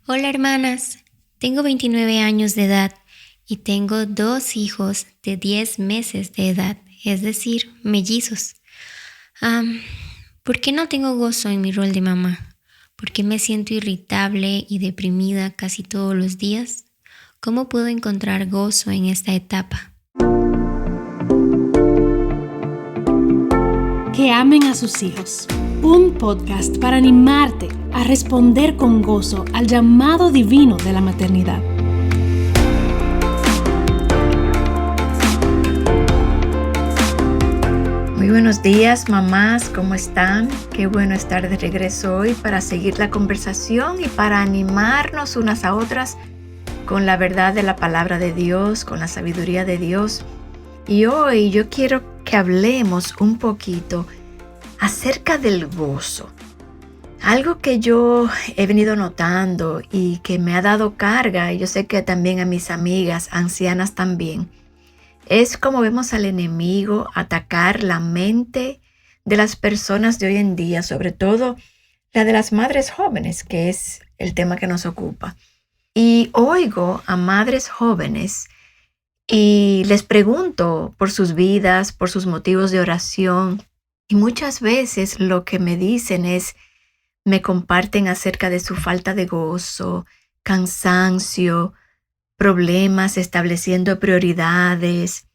Hola hermanas, tengo 29 años de edad y tengo 2 hijos de 10 meses de edad, es decir, mellizos. Am, ¿Por qué no tengo gozo en mi rol de mamá? ¿Por qué me siento irritable y deprimida casi todos los días? ¿Cómo puedo encontrar gozo en esta etapa? Que amen a sus hijos. Un podcast para animarte a responder con gozo al llamado divino de la maternidad. Muy buenos días, mamás, ¿cómo están? Qué bueno estar de regreso hoy para seguir la conversación y para animarnos unas a otras con la verdad de la palabra de Dios, con la sabiduría de Dios. Y hoy yo quiero que hablemos un poquito acerca del gozo. Algo que yo he venido notando y que me ha dado carga, y yo sé que también a mis amigas ancianas también, es como vemos al enemigo atacar la mente de las personas de hoy en día, sobre todo la de las madres jóvenes, que es el tema que nos ocupa. Y oigo a madres jóvenes y les pregunto por sus vidas, por sus motivos de oración, y muchas veces lo que me dicen es, me comparten acerca de su falta de gozo, cansancio, problemas estableciendo prioridades,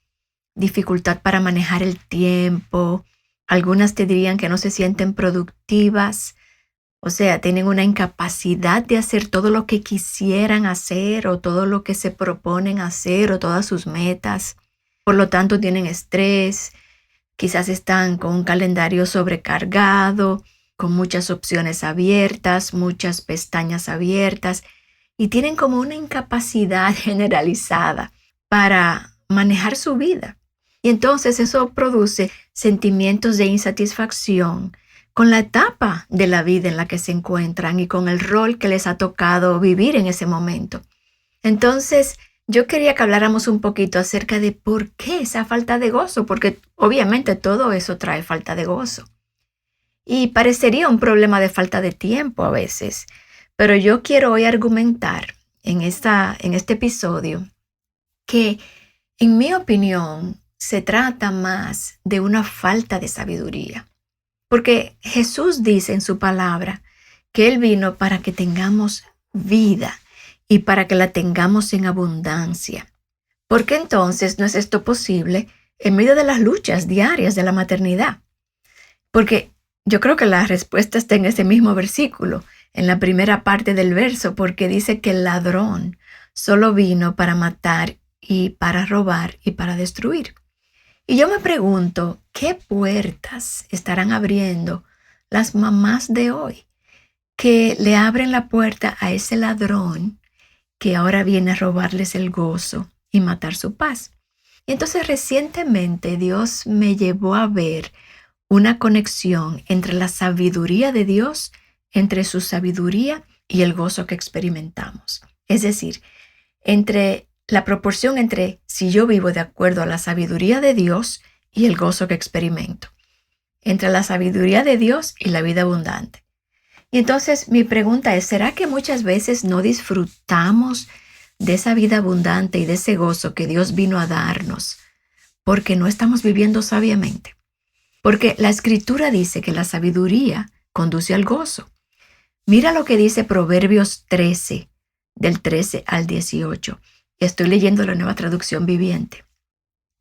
dificultad para manejar el tiempo. Algunas te dirían que no se sienten productivas, o sea, tienen una incapacidad de hacer todo lo que quisieran hacer o todo lo que se proponen hacer o todas sus metas. Por lo tanto, tienen estrés, quizás están con un calendario sobrecargado, con muchas opciones abiertas, muchas pestañas abiertas y tienen como una incapacidad generalizada para manejar su vida. Y entonces eso produce sentimientos de insatisfacción con la etapa de la vida en la que se encuentran y con el rol que les ha tocado vivir en ese momento. Entonces, yo quería que habláramos un poquito acerca de por qué esa falta de gozo, porque obviamente todo eso trae falta de gozo. Y parecería un problema de falta de tiempo a veces, pero yo quiero hoy argumentar en este episodio que, en mi opinión, se trata más de una falta de sabiduría. Porque Jesús dice en su palabra que Él vino para que tengamos vida y para que la tengamos en abundancia. ¿Por qué entonces no es esto posible en medio de las luchas diarias de la maternidad? Porque yo creo que la respuesta está en ese mismo versículo, en la primera parte del verso, porque dice que el ladrón solo vino para matar y para robar y para destruir. Y yo me pregunto, ¿qué puertas estarán abriendo las mamás de hoy que le abren la puerta a ese ladrón que ahora viene a robarles el gozo y matar su paz? Y entonces recientemente Dios me llevó a ver una conexión entre la sabiduría de Dios, entre su sabiduría y el gozo que experimentamos. Es decir, entre la proporción entre si yo vivo de acuerdo a la sabiduría de Dios y el gozo que experimento. Entre la sabiduría de Dios y la vida abundante. Y entonces mi pregunta es, ¿será que muchas veces no disfrutamos de esa vida abundante y de ese gozo que Dios vino a darnos porque no estamos viviendo sabiamente? Porque la Escritura dice que la sabiduría conduce al gozo. Mira lo que dice Proverbios 13, del 13 al 18. Estoy leyendo la Nueva Traducción Viviente.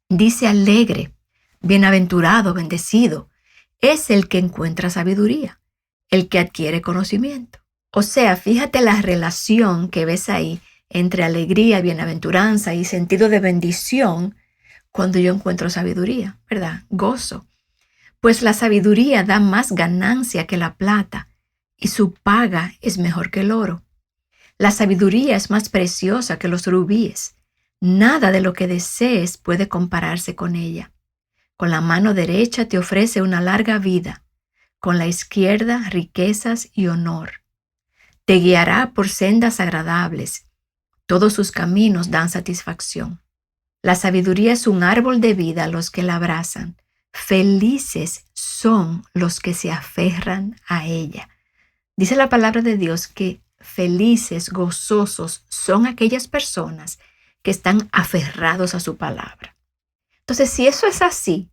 Dice: alegre, bienaventurado, bendecido, es el que encuentra sabiduría, el que adquiere conocimiento. O sea, fíjate la relación que ves ahí entre alegría, bienaventuranza y sentido de bendición cuando yo encuentro sabiduría, ¿verdad? Gozo. Pues la sabiduría da más ganancia que la plata y su paga es mejor que el oro. La sabiduría es más preciosa que los rubíes. Nada de lo que desees puede compararse con ella. Con la mano derecha te ofrece una larga vida, con la izquierda riquezas y honor. Te guiará por sendas agradables. Todos sus caminos dan satisfacción. La sabiduría es un árbol de vida a los que la abrazan. Felices son los que se aferran a ella. Dice la palabra de Dios que felices, gozosos, son aquellas personas que están aferrados a su palabra. Entonces, si eso es así,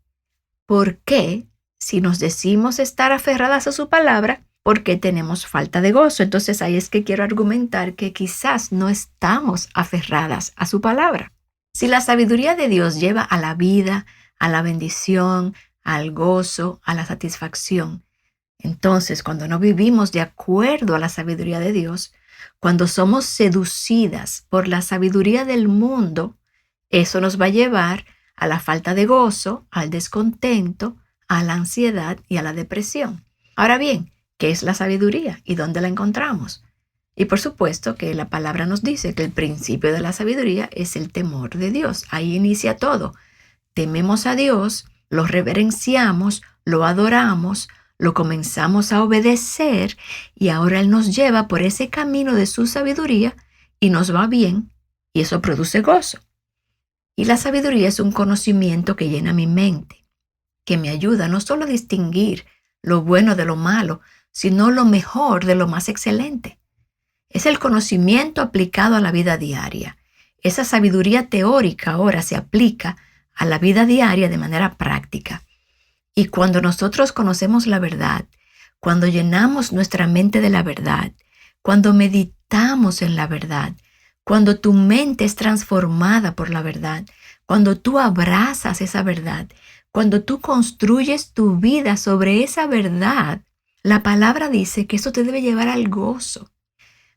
¿por qué, si nos decimos estar aferradas a su palabra, por qué tenemos falta de gozo? Entonces, ahí es que quiero argumentar que quizás no estamos aferradas a su palabra. Si la sabiduría de Dios lleva a la vida, a la bendición, al gozo, a la satisfacción, entonces cuando no vivimos de acuerdo a la sabiduría de Dios, cuando somos seducidas por la sabiduría del mundo, eso nos va a llevar a la falta de gozo, al descontento, a la ansiedad y a la depresión. Ahora bien, ¿qué es la sabiduría y dónde la encontramos? Y por supuesto que la palabra nos dice que el principio de la sabiduría es el temor de Dios. Ahí inicia todo. Tememos a Dios, lo reverenciamos, lo adoramos, lo comenzamos a obedecer y ahora Él nos lleva por ese camino de su sabiduría y nos va bien y eso produce gozo. Y la sabiduría es un conocimiento que llena mi mente, que me ayuda no solo a distinguir lo bueno de lo malo, sino lo mejor de lo más excelente. Es el conocimiento aplicado a la vida diaria. Esa sabiduría teórica ahora se aplica a la vida diaria de manera práctica. Y cuando nosotros conocemos la verdad, cuando llenamos nuestra mente de la verdad, cuando meditamos en la verdad, cuando tu mente es transformada por la verdad, cuando tú abrazas esa verdad, cuando tú construyes tu vida sobre esa verdad, la palabra dice que eso te debe llevar al gozo.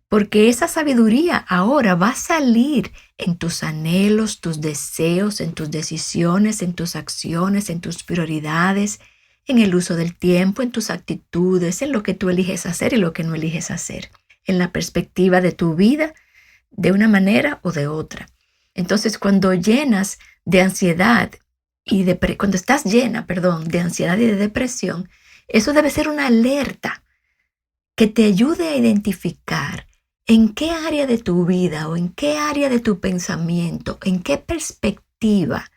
Porque esa sabiduría ahora va a salir en tus anhelos, tus deseos, en tus decisiones, en tus acciones, en tus prioridades, en el uso del tiempo, en tus actitudes, en lo que tú eliges hacer y lo que no eliges hacer, en la perspectiva de tu vida de una manera o de otra. Entonces, cuando llenas de ansiedad cuando estás llena, de ansiedad y de depresión, eso debe ser una alerta que te ayude a identificar en qué área de tu vida o en qué área de tu pensamiento, en qué perspectiva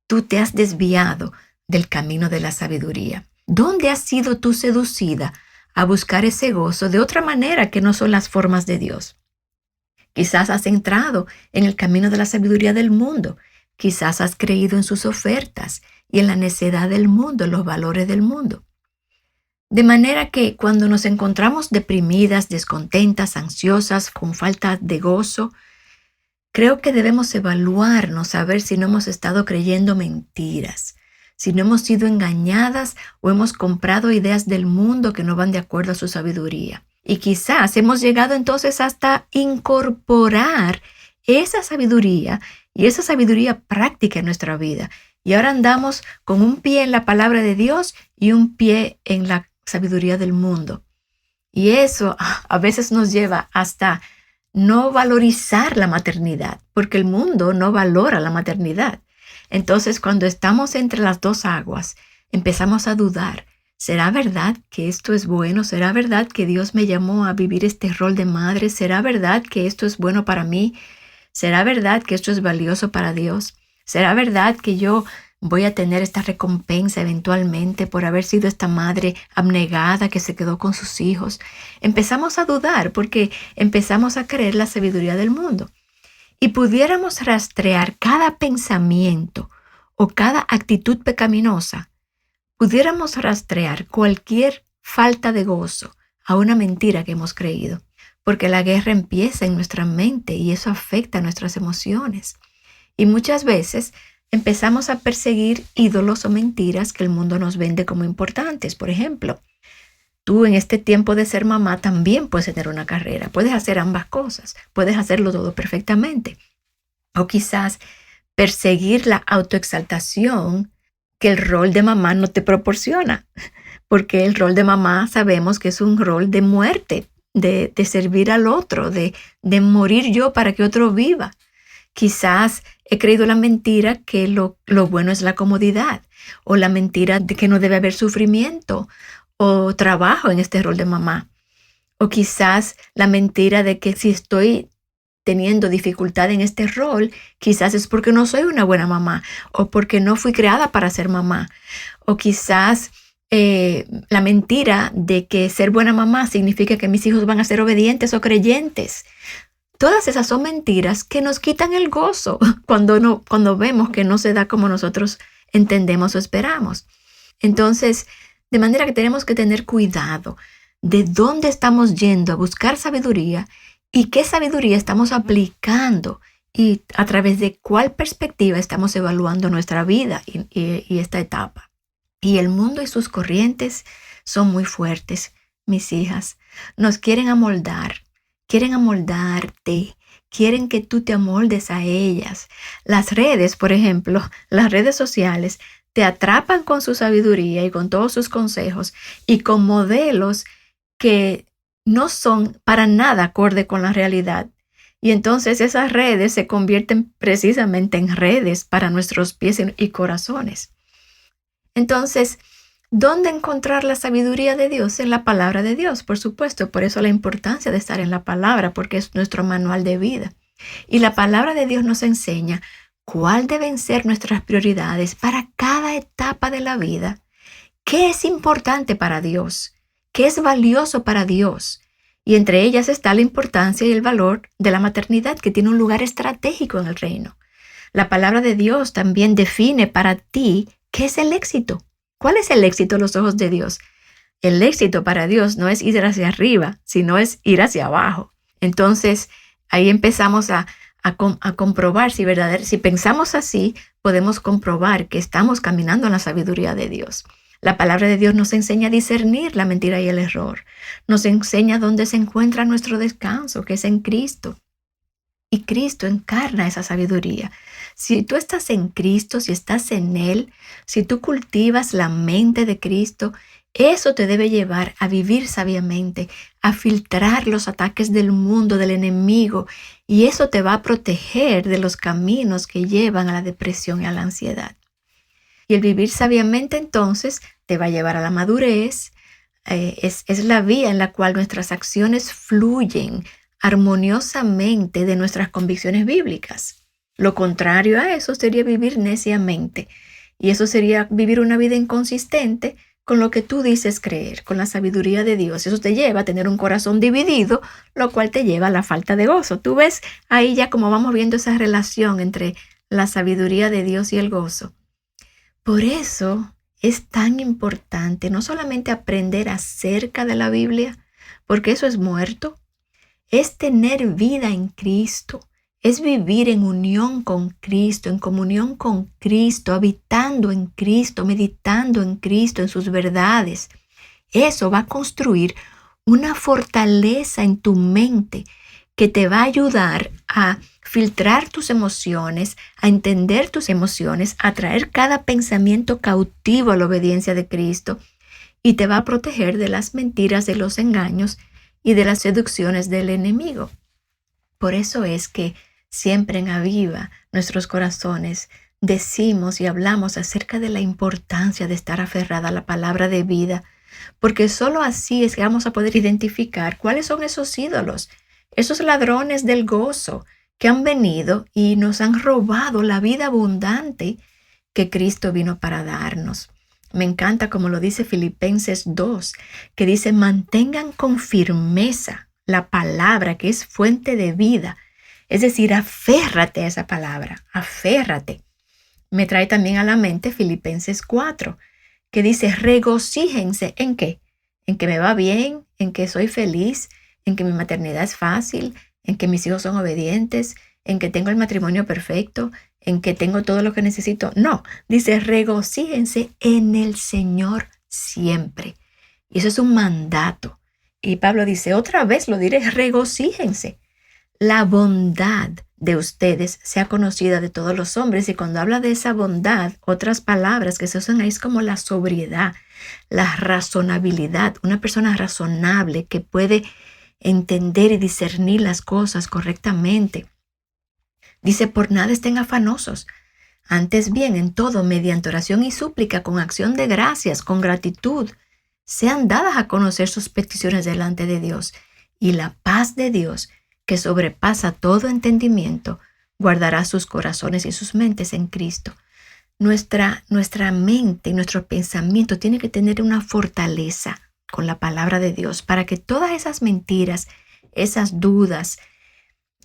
tú te has desviado del camino de la sabiduría. ¿Dónde has sido tú seducida a buscar ese gozo de otra manera que no son las formas de Dios? Quizás has entrado en el camino de la sabiduría del mundo. Quizás has creído en sus ofertas y en la necedad del mundo, en los valores del mundo. De manera que cuando nos encontramos deprimidas, descontentas, ansiosas, con falta de gozo, creo que debemos evaluarnos a ver si no hemos estado creyendo mentiras, si no hemos sido engañadas o hemos comprado ideas del mundo que no van de acuerdo a su sabiduría. Y quizás hemos llegado entonces hasta incorporar esa sabiduría y esa sabiduría práctica en nuestra vida. Y ahora andamos con un pie en la palabra de Dios y un pie en la sabiduría del mundo. Y eso a veces nos lleva hasta no valorizar la maternidad, porque el mundo no valora la maternidad. Entonces, cuando estamos entre las dos aguas, empezamos a dudar. ¿Será verdad que esto es bueno? ¿Será verdad que Dios me llamó a vivir este rol de madre? ¿Será verdad que esto es bueno para mí? ¿Será verdad que esto es valioso para Dios? ¿Será verdad que yo voy a tener esta recompensa eventualmente por haber sido esta madre abnegada que se quedó con sus hijos? Empezamos a dudar porque empezamos a creer la sabiduría del mundo. Y pudiéramos rastrear cada pensamiento o cada actitud pecaminosa, pudiéramos rastrear cualquier falta de gozo a una mentira que hemos creído, porque la guerra empieza en nuestra mente y eso afecta nuestras emociones. Y muchas veces empezamos a perseguir ídolos o mentiras que el mundo nos vende como importantes. Por ejemplo, tú en este tiempo de ser mamá también puedes tener una carrera, puedes hacer ambas cosas, puedes hacerlo todo perfectamente. O quizás perseguir la autoexaltación que el rol de mamá no te proporciona, porque el rol de mamá sabemos que es un rol de muerte, de servir al otro, de morir yo para que otro viva. Quizás he creído la mentira que lo bueno es la comodidad, o la mentira de que no debe haber sufrimiento o trabajo en este rol de mamá. O quizás la mentira de que si estoy teniendo dificultad en este rol, quizás es porque no soy una buena mamá o porque no fui creada para ser mamá. O quizás la mentira de que ser buena mamá significa que mis hijos van a ser obedientes o creyentes. Todas esas son mentiras que nos quitan el gozo cuando vemos que no se da como nosotros entendemos o esperamos. Entonces, de manera que tenemos que tener cuidado de dónde estamos yendo a buscar sabiduría y qué sabiduría estamos aplicando y a través de cuál perspectiva estamos evaluando nuestra vida y esta etapa. Y el mundo y sus corrientes son muy fuertes, mis hijas. Nos quieren amoldar, quieren amoldarte, quieren que tú te amoldes a ellas. Las redes, por ejemplo, las redes sociales, te atrapan con su sabiduría y con todos sus consejos y con modelos que no son para nada acorde con la realidad. Y entonces esas redes se convierten precisamente en redes para nuestros pies y corazones. Entonces, ¿dónde encontrar la sabiduría de Dios? En la palabra de Dios, por supuesto. Por eso la importancia de estar en la palabra, porque es nuestro manual de vida. Y la palabra de Dios nos enseña cuál deben ser nuestras prioridades para cada etapa de la vida. ¿Qué es importante para Dios? ¿Qué es valioso para Dios? Y entre ellas está la importancia y el valor de la maternidad, que tiene un lugar estratégico en el reino. La palabra de Dios también define para ti ¿qué es el éxito? ¿Cuál es el éxito a los ojos de Dios? El éxito para Dios no es ir hacia arriba, sino es ir hacia abajo. Entonces, ahí empezamos a comprobar si pensamos así, podemos comprobar que estamos caminando en la sabiduría de Dios. La palabra de Dios nos enseña a discernir la mentira y el error. Nos enseña dónde se encuentra nuestro descanso, que es en Cristo. Y Cristo encarna esa sabiduría. Si tú estás en Cristo, si estás en Él, si tú cultivas la mente de Cristo, eso te debe llevar a vivir sabiamente, a filtrar los ataques del mundo, del enemigo, y eso te va a proteger de los caminos que llevan a la depresión y a la ansiedad. Y el vivir sabiamente entonces te va a llevar a la madurez. Es la vía en la cual nuestras acciones fluyen armoniosamente de nuestras convicciones bíblicas. Lo contrario a eso sería vivir neciamente. Y eso sería vivir una vida inconsistente con lo que tú dices creer, con la sabiduría de Dios. Eso te lleva a tener un corazón dividido, lo cual te lleva a la falta de gozo. Tú ves ahí ya como vamos viendo esa relación entre la sabiduría de Dios y el gozo. Por eso es tan importante no solamente aprender acerca de la Biblia, porque eso es muerto, es tener vida en Cristo, es vivir en unión con Cristo, en comunión con Cristo, habitando en Cristo, meditando en Cristo, en sus verdades. Eso va a construir una fortaleza en tu mente que te va a ayudar a filtrar tus emociones, a entender tus emociones, a traer cada pensamiento cautivo a la obediencia de Cristo y te va a proteger de las mentiras, de los engaños y de las seducciones del enemigo. Por eso es que siempre en Aviva nuestros corazones decimos y hablamos acerca de la importancia de estar aferrada a la palabra de vida, porque solo así es que vamos a poder identificar cuáles son esos ídolos, esos ladrones del gozo que han venido y nos han robado la vida abundante que Cristo vino para darnos. Me encanta como lo dice Filipenses 2, que dice, mantengan con firmeza la palabra que es fuente de vida. Es decir, aférrate a esa palabra, aférrate. Me trae también a la mente Filipenses 4, que dice, regocíjense ¿en qué? En que me va bien, en que soy feliz, en que mi maternidad es fácil, en que mis hijos son obedientes, en que tengo el matrimonio perfecto, en que tengo todo lo que necesito. No, dice regocíjense en el Señor siempre. Y eso es un mandato. Y Pablo dice, otra vez lo diré, regocíjense. La bondad de ustedes sea conocida de todos los hombres. Y cuando habla de esa bondad, otras palabras que se usan ahí es como la sobriedad, la razonabilidad. Una persona razonable que puede entender y discernir las cosas correctamente. Dice, por nada estén afanosos. Antes bien, en todo, mediante oración y súplica, con acción de gracias, con gratitud, sean dadas a conocer sus peticiones delante de Dios. Y la paz de Dios, que sobrepasa todo entendimiento, guardará sus corazones y sus mentes en Cristo. nuestra mente y nuestro pensamiento tiene que tener una fortaleza con la palabra de Dios para que todas esas mentiras, esas dudas,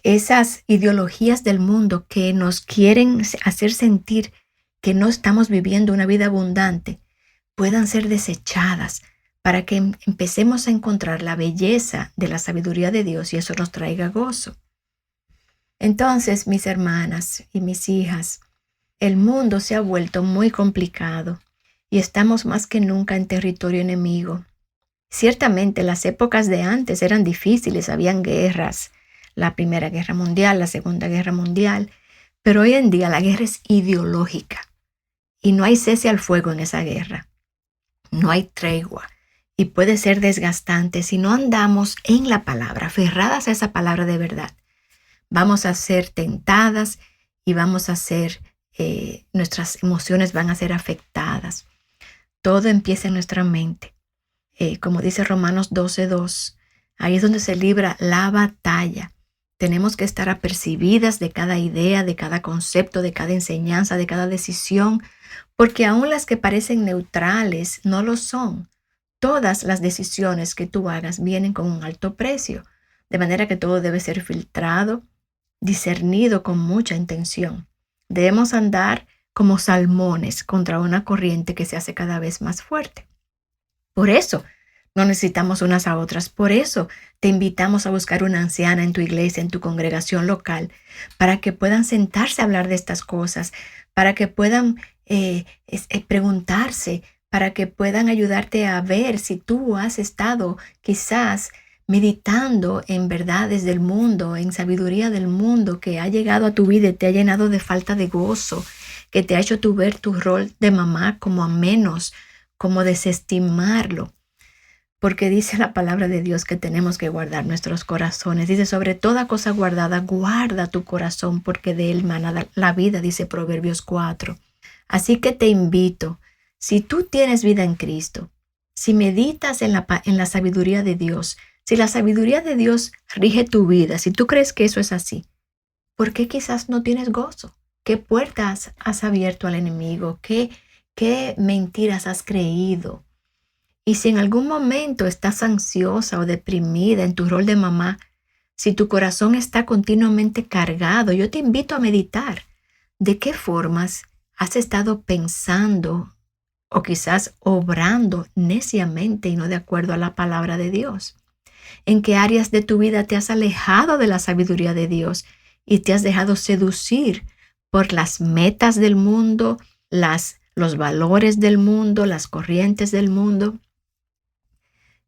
esas ideologías del mundo que nos quieren hacer sentir que no estamos viviendo una vida abundante puedan ser desechadas para que empecemos a encontrar la belleza de la sabiduría de Dios y eso nos traiga gozo. Entonces, mis hermanas y mis hijas, el mundo se ha vuelto muy complicado y estamos más que nunca en territorio enemigo. Ciertamente las épocas de antes eran difíciles, habían guerras, la Primera Guerra Mundial, la Segunda Guerra Mundial, pero hoy en día la guerra es ideológica y no hay cese al fuego en esa guerra. No hay tregua y puede ser desgastante si no andamos en la palabra, aferradas a esa palabra de verdad. Vamos a ser tentadas y vamos a ser, nuestras emociones van a ser afectadas. Todo empieza en nuestra mente. Como dice Romanos 12:2, ahí es donde se libra la batalla. Tenemos que estar apercibidas de cada idea, de cada concepto, de cada enseñanza, de cada decisión, porque aún las que parecen neutrales no lo son. Todas las decisiones que tú hagas vienen con un alto precio, de manera que todo debe ser filtrado, discernido con mucha intención. Debemos andar como salmones contra una corriente que se hace cada vez más fuerte. Por eso no necesitamos unas a otras. Por eso te invitamos a buscar una anciana en tu iglesia, en tu congregación local, para que puedan sentarse a hablar de estas cosas, para que puedan preguntarse, para que puedan ayudarte a ver si tú has estado quizás meditando en verdades del mundo, en sabiduría del mundo que ha llegado a tu vida y te ha llenado de falta de gozo, que te ha hecho tú ver tu rol de mamá como a menos, como desestimarlo. Porque dice la palabra de Dios que tenemos que guardar nuestros corazones. Dice, sobre toda cosa guardada, guarda tu corazón porque de él mana la vida, dice Proverbios 4. Así que te invito, si tú tienes vida en Cristo, si meditas en la sabiduría de Dios, si la sabiduría de Dios rige tu vida, si tú crees que eso es así, ¿por qué quizás no tienes gozo? ¿Qué puertas has abierto al enemigo? ¿Qué mentiras has creído? Y si en algún momento estás ansiosa o deprimida en tu rol de mamá, si tu corazón está continuamente cargado, yo te invito a meditar. ¿De qué formas has estado pensando o quizás obrando neciamente y no de acuerdo a la palabra de Dios? ¿En qué áreas de tu vida te has alejado de la sabiduría de Dios y te has dejado seducir por las metas del mundo, los valores del mundo, las corrientes del mundo?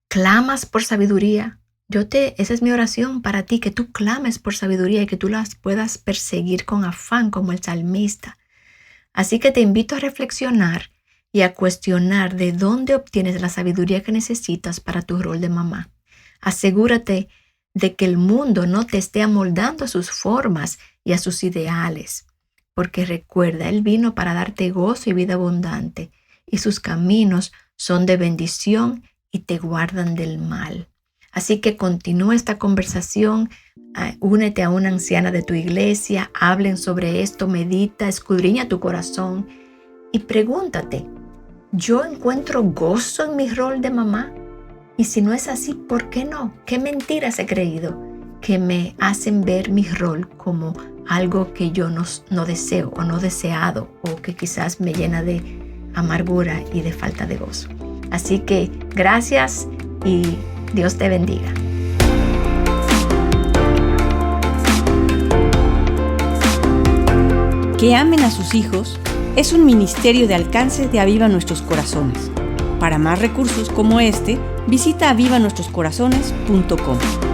¿Clamas por sabiduría? Esa es mi oración para ti, que tú clames por sabiduría y que tú las puedas perseguir con afán como el salmista. Así que te invito a reflexionar y a cuestionar de dónde obtienes la sabiduría que necesitas para tu rol de mamá. Asegúrate de que el mundo no te esté amoldando a sus formas y a sus ideales, porque recuerda, Él vino para darte gozo y vida abundante, y sus caminos son de bendición y te guardan del mal. Así que continúa esta conversación, únete a una anciana de tu iglesia, hablen sobre esto, medita, escudriña tu corazón y pregúntate, ¿yo encuentro gozo en mi rol de mamá? Y si no es así, ¿por qué no? ¿Qué mentiras he creído que me hacen ver mi rol como algo que yo no deseo o no deseado o que quizás me llena de amargura y de falta de gozo? Así que gracias y Dios te bendiga. Que amen a sus hijos es un ministerio de alcance de Aviva Nuestros Corazones. Para más recursos como este, visita avivanuestroscorazones.com.